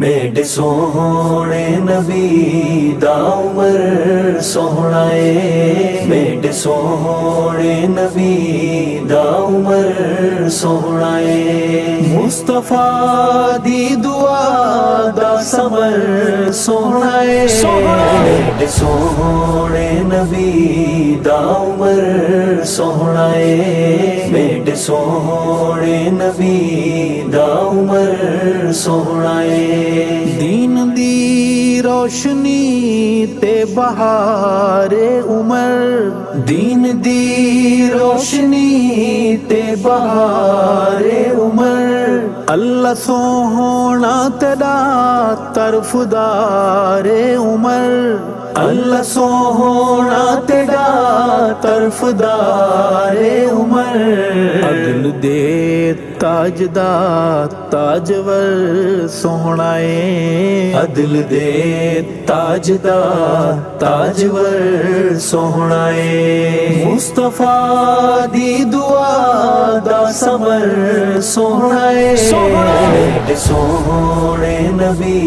Made सोहणे नबी दा उमर सोहना है। Made सोहणे नबी दा उमर सोहना है। मुस्तफा दी दुआ दा समर सोहना है। मेड सोहणे नबी दा उमर सोहना है। मेड सोहणे नबी दा उमर सोहना है। दीन दी रोशनी ते बहारे उमर। दीन दी रोशनी ते बहारे उमर। अल्लाह सोहना तेरा तरफदारे उमर। अल्लाह सोहना तेरा तरफदारे उमर। अदल दे ताजदा ताजवर सोहना है। अदल दे ताजदा ताजवर सोहना है। मुस्तफा दी दुआ दा समर सोहना है। मेड सोहणे नबी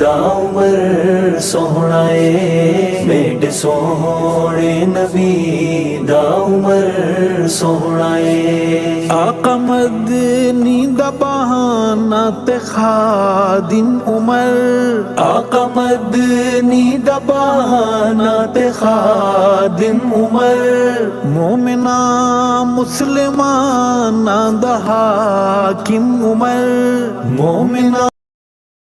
दा उमर सोहना है। मेड सोहणे नबी दा उमर सोहना है। आका मदनी दा बहाना ते खादिम उमर। आका मदनी दा बहाना ते खादिम उमर। मोमिना मुसलमाना दा हाकिम उमर। मोमिना